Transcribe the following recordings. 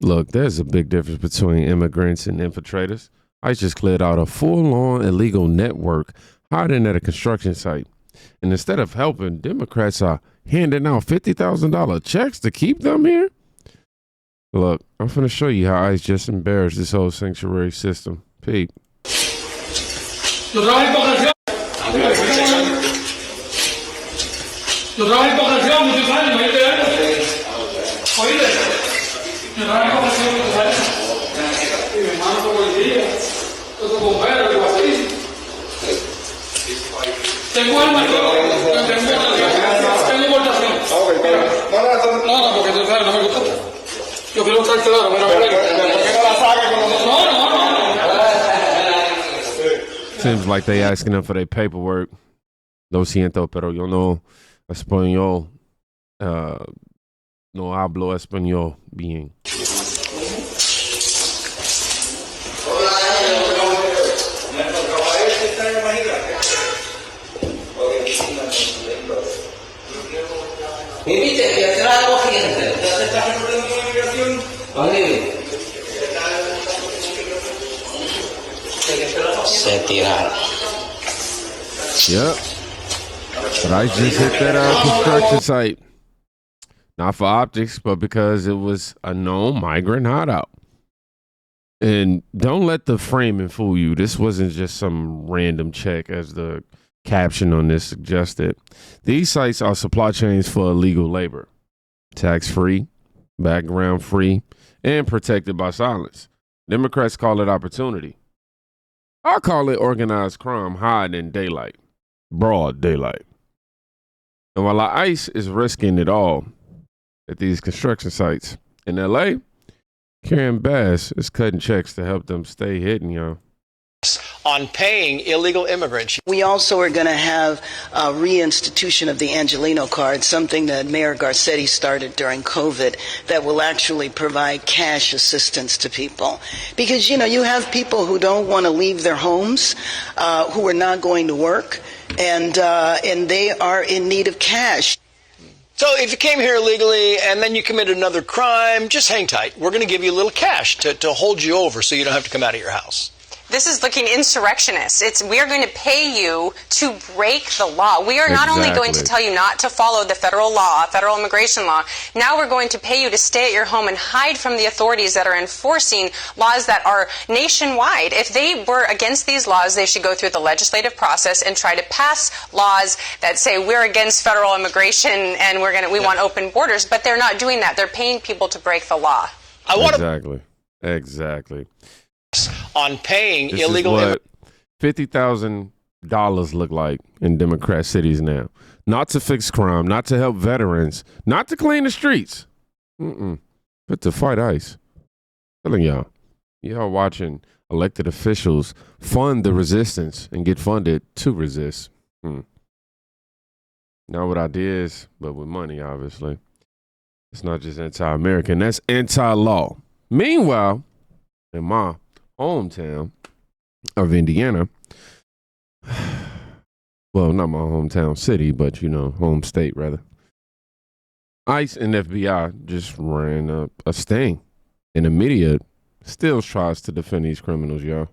Look, there's a big difference between immigrants and infiltrators. ICE just cleared out a full-on illegal network hiding at a construction site. And instead of helping, Democrats are handing out $50,000 checks to keep them here. Look, I'm finna show you how ICE just embarrassed this whole sanctuary system. Peep. Seems like they asking them for their paperwork. Lo siento, pero yo no español. No hablo español bien. Se tiraron. Yep. But I just hit that construction site. Not for optics, but because it was a known migrant hideout. And don't let the framing fool you. This wasn't just some random check, as the caption on this suggested. These sites are supply chains for illegal labor. Tax-free, background-free, and protected by silence. Democrats call it opportunity. I call it organized crime hiding in daylight. Broad daylight. And while ICE is risking it all at these construction sites in L.A., Karen Bass is cutting checks to help them stay hidden, y'all. On paying illegal immigrants. We also are going to have a reinstitution of the Angelino card, something that Mayor Garcetti started during COVID, that will actually provide cash assistance to people. Because, you have people who don't want to leave their homes, who are not going to work, and they are in need of cash. So if you came here illegally and then you committed another crime, just hang tight. We're going to give you a little cash to hold you over so you don't have to come out of your house. This is looking insurrectionist. We are going to pay you to break the law. We are not only going to tell you not to follow the federal law, federal immigration law. Now we're going to pay you to stay at your home and hide from the authorities that are enforcing laws that are nationwide. If they were against these laws, they should go through the legislative process and try to pass laws that say we're against federal immigration and we want open borders. But they're not doing that. They're paying people to break the law. Exactly. On paying this illegal is what $50,000 look like in Democrat cities now. Not to fix crime, not to help veterans, not to clean the streets, but to fight ICE. I'm telling y'all watching elected officials fund the resistance and get funded to resist. Not with ideas, but with money, obviously. It's not just anti-American, that's anti-law. Meanwhile, in my hometown of Indiana, well, not my hometown city, but home state rather, ICE and FBI just ran a sting, and the media still tries to defend these criminals, y'all.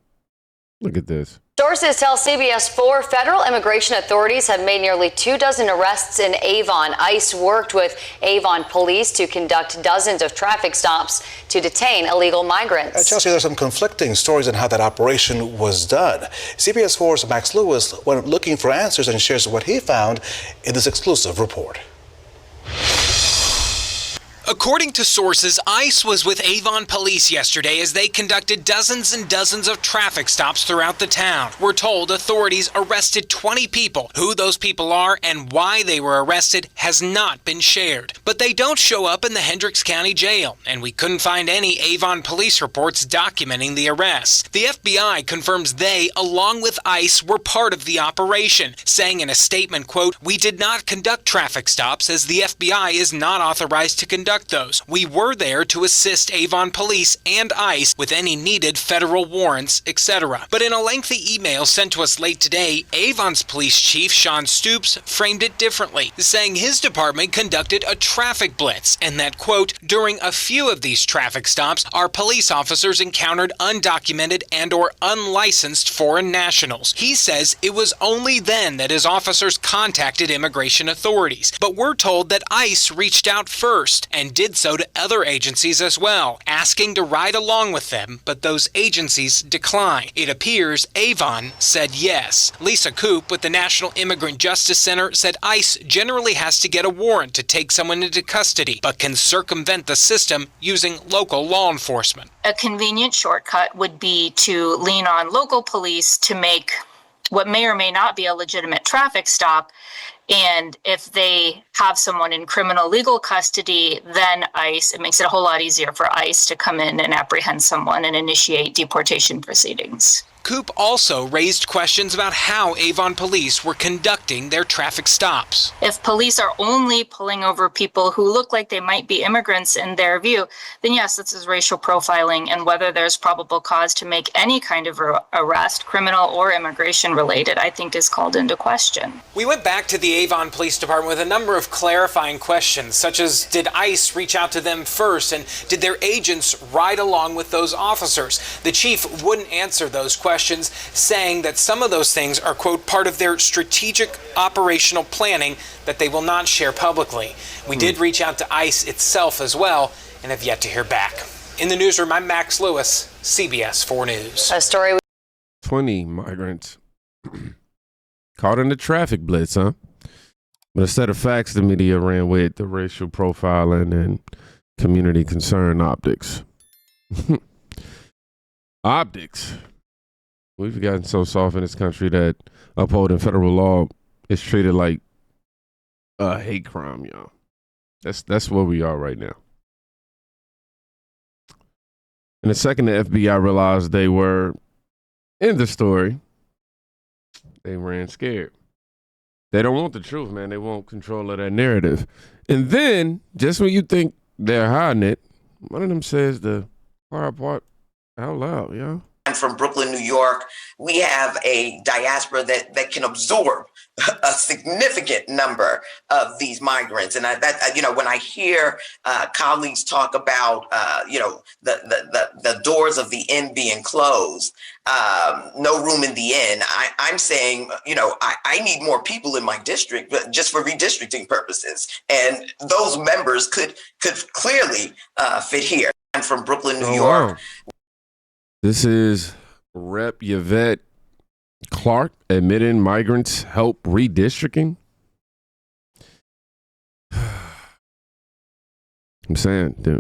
Look at this. Sources tell CBS 4 federal immigration authorities have made nearly 24 arrests in Avon. ICE worked with Avon police to conduct dozens of traffic stops to detain illegal migrants. Chelsea, there's some conflicting stories on how that operation was done. CBS 4's Max Lewis went looking for answers and shares what he found in this exclusive report. According to sources, ICE was with Avon police yesterday as they conducted dozens and dozens of traffic stops throughout the town. We're told authorities arrested 20 people. Who those people are and why they were arrested has not been shared. But they don't show up in the Hendricks County Jail, and we couldn't find any Avon police reports documenting the arrests. The FBI confirms they, along with ICE, were part of the operation, saying in a statement, quote, "We did not conduct traffic stops as the FBI is not authorized to conduct conduct those. We were there to assist Avon Police and ICE with any needed federal warrants, etc. But in a lengthy email sent to us late today, Avon's police chief, Sean Stoops, framed it differently, saying his department conducted a traffic blitz and that, quote, during a few of these traffic stops, our police officers encountered undocumented and or unlicensed foreign nationals. He says it was only then that his officers contacted immigration authorities. But we're told that ICE reached out first and did so to other agencies as well, asking to ride along with them, but those agencies declined. It appears Avon said yes. Lisa Coop with the National Immigrant Justice Center said ICE generally has to get a warrant to take someone into custody, but can circumvent the system using local law enforcement. A convenient shortcut would be to lean on local police to make what may or may not be a legitimate traffic stop. And if they have someone in criminal legal custody, then ICE, it makes it a whole lot easier for ICE to come in and apprehend someone and initiate deportation proceedings. Coop also raised questions about how Avon police were conducting their traffic stops. If police are only pulling over people who look like they might be immigrants in their view, then yes, this is racial profiling, and whether there's probable cause to make any kind of arrest, criminal or immigration related, I think is called into question. We went back to the Avon Police Department with a number of clarifying questions, such as did ICE reach out to them first, and did their agents ride along with those officers? The chief wouldn't answer those questions, saying that some of those things are, quote, part of their strategic operational planning that they will not share publicly. We did reach out to ICE itself as well and have yet to hear back. In the newsroom, I'm Max Lewis, CBS 4 News. A story. 20 migrants caught in the traffic blitz, huh? But instead of facts, the media ran with the racial profiling and community concern optics. Optics. We've gotten so soft in this country that upholding federal law is treated like a hate crime, y'all. That's where we are right now. And the second the FBI realized they were in the story, they ran scared. They don't want the truth, man. They want control of that narrative. And then, just when you think they're hiding it, one of them says the hard part out loud, y'all. From Brooklyn, New York, we have a diaspora that can absorb a significant number of these migrants. And when I hear colleagues talk about, the doors of the inn being closed, no room in the inn, I'm saying, I need more people in my district, but just for redistricting purposes. And those members could clearly fit here. I'm from Brooklyn, New York. Wow. This is Rep. Yvette Clark admitting migrants help redistricting. I'm saying, dude,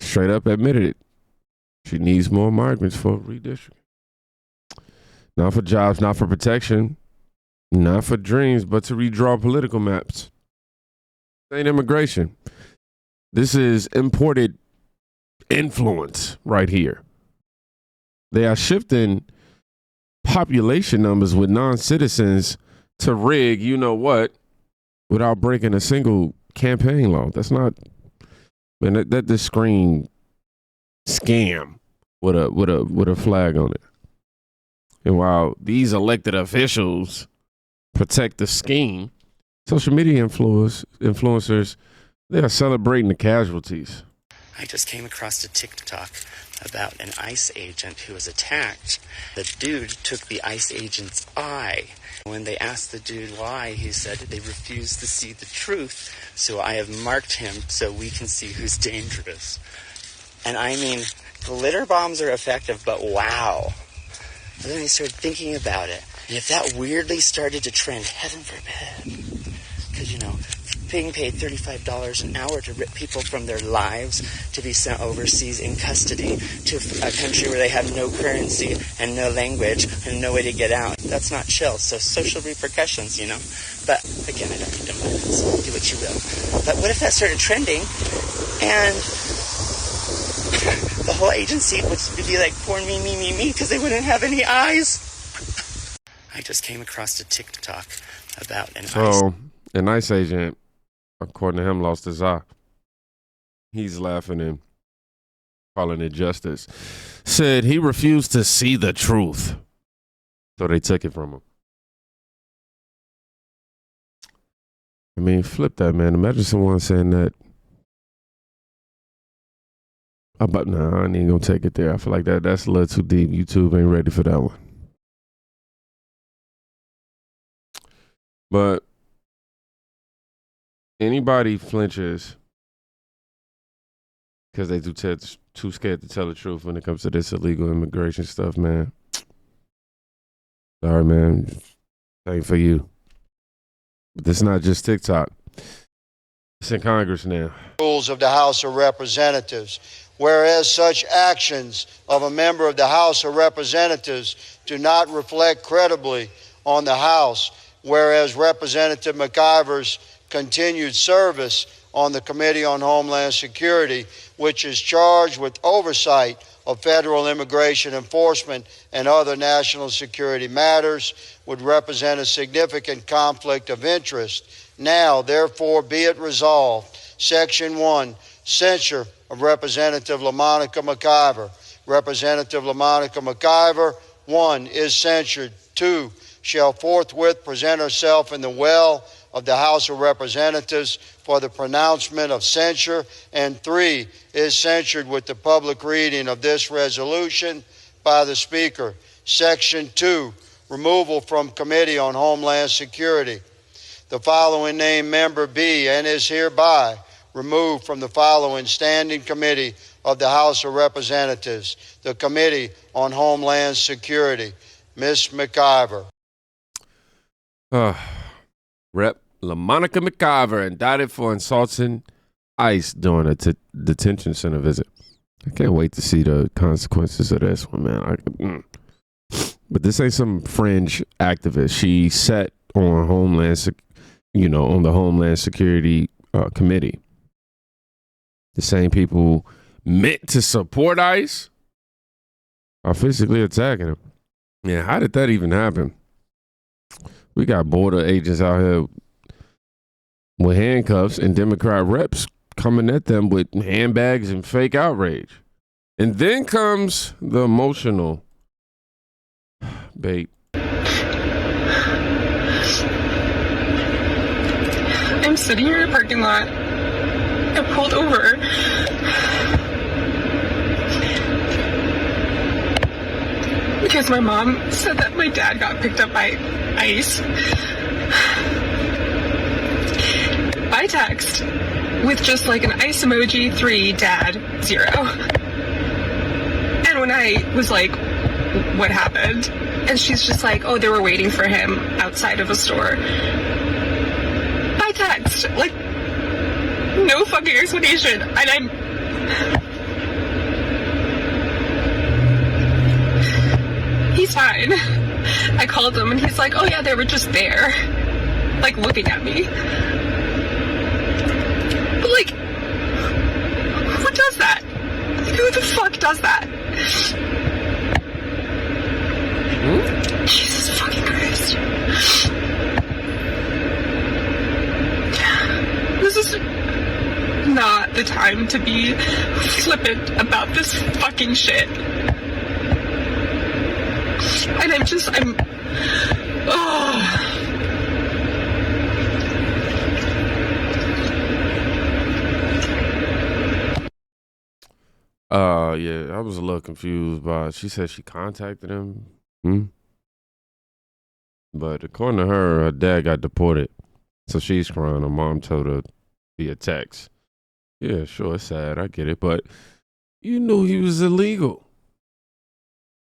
straight up admitted it. She needs more migrants for redistricting. Not for jobs, not for protection, not for dreams, but to redraw political maps. This ain't immigration. This is imported influence right here. They are shifting population numbers with non-citizens to rig, you know what, without breaking a single campaign law. That's not, man. That this scream scam with a flag on it. And while these elected officials protect the scheme, social media influencers, they are celebrating the casualties. I just came across a TikTok about an ICE agent who was attacked. The dude took the ICE agent's eye. When they asked the dude why, he said they refused to see the truth, so I have marked him so we can see who's dangerous. And I mean, glitter bombs are effective, but wow. And then I started thinking about it. And if that weirdly started to trend, heaven forbid, because, being paid $35 an hour to rip people from their lives to be sent overseas in custody to a country where they have no currency and no language and no way to get out. That's not chill. So social repercussions, But again, I don't need to violence. Do what you will. But what if that started trending and the whole agency would be like, poor me, because they wouldn't have any eyes? I just came across a TikTok about an ICE. An ICE agent, according to him, lost his eye. he's laughing and calling it justice, said he refused to see the truth. So they took it from him. I mean, flip that, man. Imagine someone saying that. But I ain't gonna take it there. I feel like that's a little too deep. YouTube ain't ready for that one. But anybody flinches because they too scared to tell the truth when it comes to this illegal immigration stuff, man. Sorry, man. Ain't for you. But this is not just TikTok. It's in Congress now. Rules of the House of Representatives. Whereas such actions of a member of the House of Representatives do not reflect credibly on the House, whereas Representative McIver's continued service on the Committee on Homeland Security, which is charged with oversight of federal immigration enforcement and other national security matters, would represent a significant conflict of interest. Now, therefore, be it resolved. Section 1, censure of Representative LaMonica McIver. Representative LaMonica McIver, 1, is censured. 2, shall forthwith present herself in the well of the House of Representatives for the pronouncement of censure. And 3, is censured with the public reading of this resolution by the Speaker. Section 2, removal from Committee on Homeland Security. The following named member be and is hereby removed from the following standing committee of the House of Representatives, the Committee on Homeland Security. Ms. McIver. Rep. LaMonica McIver indicted for insulting ICE during a detention center visit. I can't wait to see the consequences of this one, man. But this ain't some fringe activist. She sat on on the Homeland Security Committee. The same people meant to support ICE are physically attacking him. Yeah, how did that even happen? We got border agents out here with handcuffs and Democrat reps coming at them with handbags and fake outrage. And then comes the emotional bait. I'm sitting here in a parking lot. I pulled over. Because my mom said that my dad got picked up by ICE. By text, with just like an ICE emoji, 3, dad, 0. And when I was like, what happened? And she's just like, oh, they were waiting for him outside of a store. By text, like, no fucking explanation. And he's fine. I called him and he's like, oh yeah, they were just there, like looking at me. But like, who does that? Who the fuck does that? Jesus fucking Christ. This is not the time to be flippant about this fucking shit. And yeah, I was a little confused by it. She said she contacted him. But according to her dad got deported. So she's crying. Her mom told her via text. Yeah, sure, it's sad. I get it. But you knew he was illegal.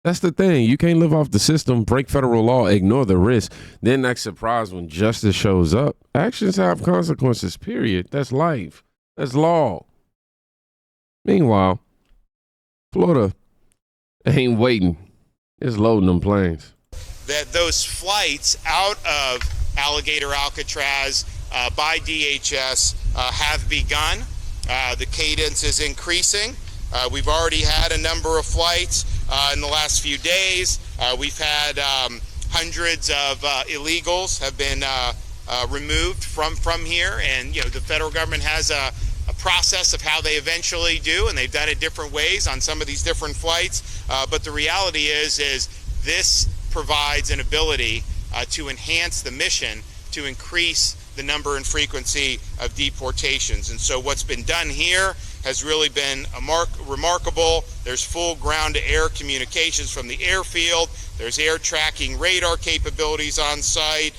That's the thing. You can't live off the system, break federal law, ignore the risk, then act surprised when justice shows up. Actions have consequences, period. That's life. That's law. Meanwhile, Florida ain't waiting. It's loading them planes. That those flights out of Alligator Alcatraz by DHS have begun. The cadence is increasing. We've already had a number of flights in the last few days. We've had hundreds of illegals have been removed from here, and the federal government has a process of how they eventually do, and they've done it different ways on some of these different flights. But the reality is this provides an ability to enhance the mission to increase the number and frequency of deportations. And so what's been done here has really been remarkable. There's full ground-to-air communications from the airfield. There's air tracking radar capabilities on site,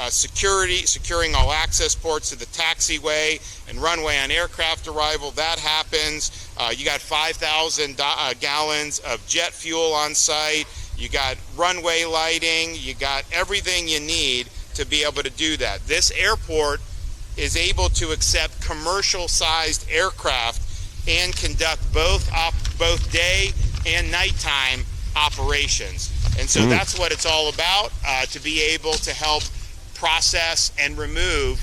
securing all access ports to the taxiway and runway on aircraft arrival. That happens. You got 5,000 gallons of jet fuel on site. You got runway lighting. You got everything you need to be able to do that. This airport is able to accept commercial-sized aircraft and conduct both day and nighttime operations. And so that's what it's all about, to be able to help process and remove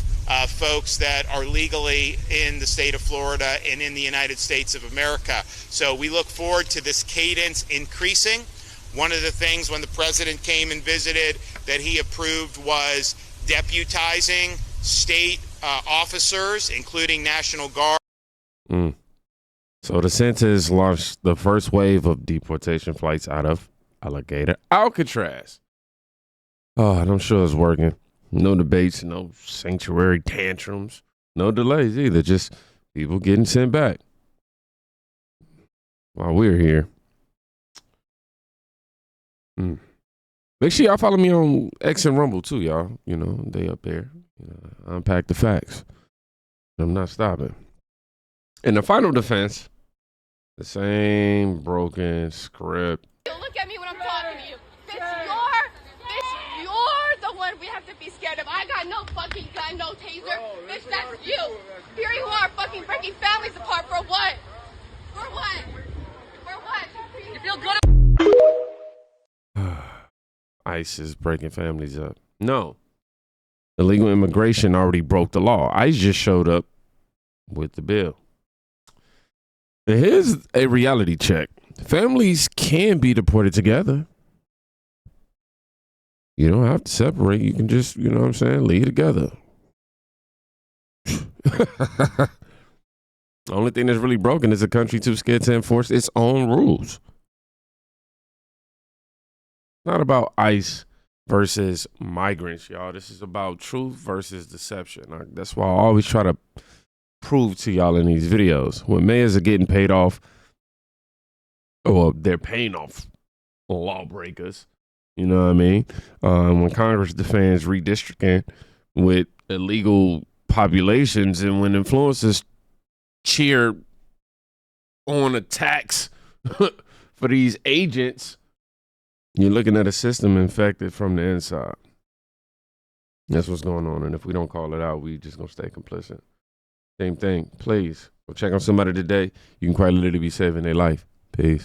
folks that are legally in the state of Florida and in the United States of America. So we look forward to this cadence increasing. One of the things when the president came and visited that he approved was deputizing state officers, including National Guard. So the Census launched the first wave of deportation flights out of Alligator Alcatraz. Oh, and I'm sure it's working. No debates, no sanctuary tantrums, no delays either. Just people getting sent back while we're here. Make sure y'all follow me on X and Rumble too, y'all. You know, they up there. You know, I unpack the facts. I'm not stopping. In the final defense, the same broken script. Look at me when I'm talking to you. Bitch, you're the one we have to be scared of. I got no fucking gun, no taser. Bitch, that's you. Here you are fucking breaking families apart for what? For what? For what? You feel good? ICE is breaking families up. No. Illegal immigration already broke the law. ICE just showed up with the bill. And here's a reality check. Families can be deported together. You don't have to separate. You can just, you know what I'm saying, leave together. The only thing that's really broken is a country too scared to enforce its own rules. Not about ICE versus migrants, y'all. This is about truth versus deception. That's why I always try to prove to y'all in these videos. When mayors are getting paid off, or they're paying off lawbreakers, you know what I mean? When Congress defends redistricting with illegal populations, and when influencers cheer on attacks for these agents, you're looking at a system infected from the inside. That's what's going on. And if we don't call it out, we just going to stay complicit. Same thing. Please go check on somebody today. You can quite literally be saving their life. Peace.